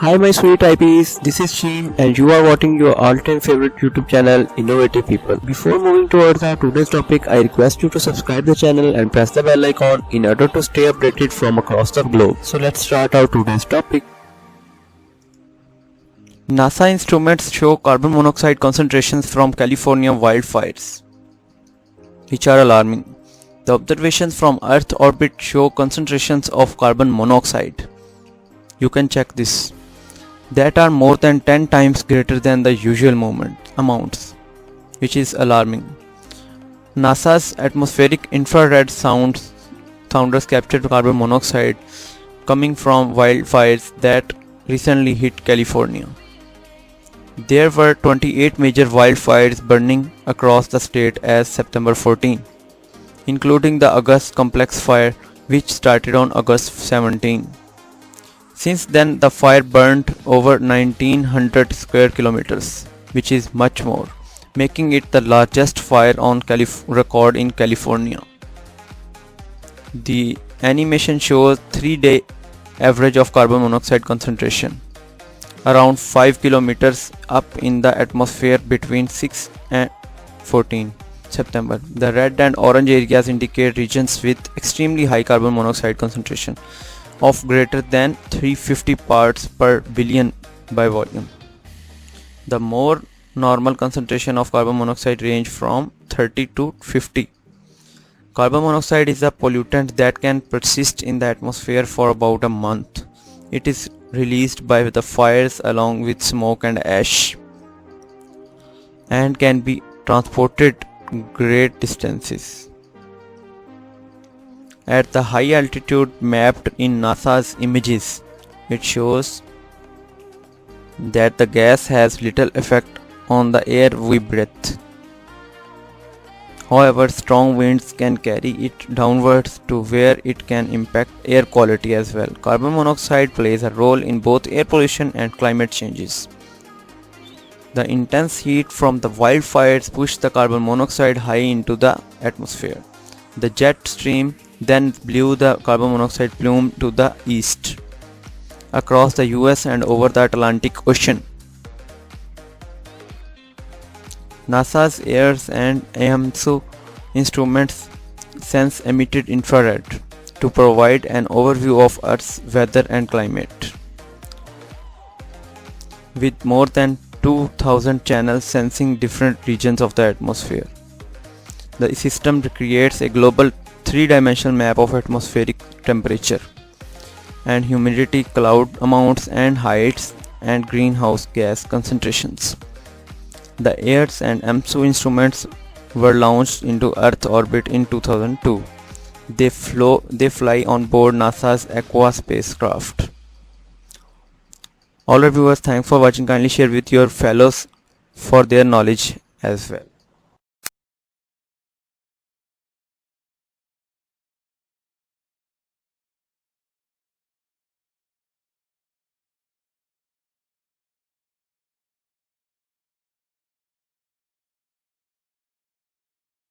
Hi my sweet IPs, this is Sheen and you are watching your all-time favorite YouTube channel Innovative People. Before moving towards our today's topic, I request you to subscribe the channel and press the bell icon in order to stay updated from across the globe. So let's start our today's topic. NASA instruments show carbon monoxide concentrations from California wildfires, which are alarming. The observations from Earth orbit show concentrations of carbon monoxide. You can check this. That are more than 10 times greater than the usual amounts, which is alarming. NASA's atmospheric infrared sounders captured carbon monoxide coming from wildfires that recently hit California. There were 28 major wildfires burning across the state as September 14, including the August Complex Fire, which started on August 17. Since then, the fire burned over 1900 square kilometers, which is much more, making it the largest fire on record in California. The animation shows 3-day average of carbon monoxide concentration, around 5 kilometers up in the atmosphere between 6 and 14 September. The red and orange areas indicate regions with extremely high carbon monoxide concentration of greater than 350 parts per billion by volume. The more normal concentration of carbon monoxide range from 30 to 50. Carbon monoxide is a pollutant that can persist in the atmosphere for about a month. It is released by the fires along with smoke and ash and can be transported great distances. At the high altitude mapped in NASA's images, it shows that the gas has little effect on the air we breathe. However, strong winds can carry it downwards to where it can impact air quality as well. Carbon monoxide plays a role in both air pollution and climate changes. The intense heat from the wildfires pushed the carbon monoxide high into the atmosphere. The jet stream then blew the carbon monoxide plume to the east, across the US and over the Atlantic Ocean. NASA's AIRS and AMSU instruments sense emitted infrared to provide an overview of Earth's weather and climate. With more than 2,000 channels sensing different regions of the atmosphere, the system creates a global three-dimensional map of atmospheric temperature and humidity, cloud amounts and heights, and greenhouse gas concentrations. The AIRS and AMSU instruments were launched into Earth orbit in 2002. They fly on board NASA's Aqua spacecraft. All our viewers, thanks for watching. Kindly share with your fellows for their knowledge as well.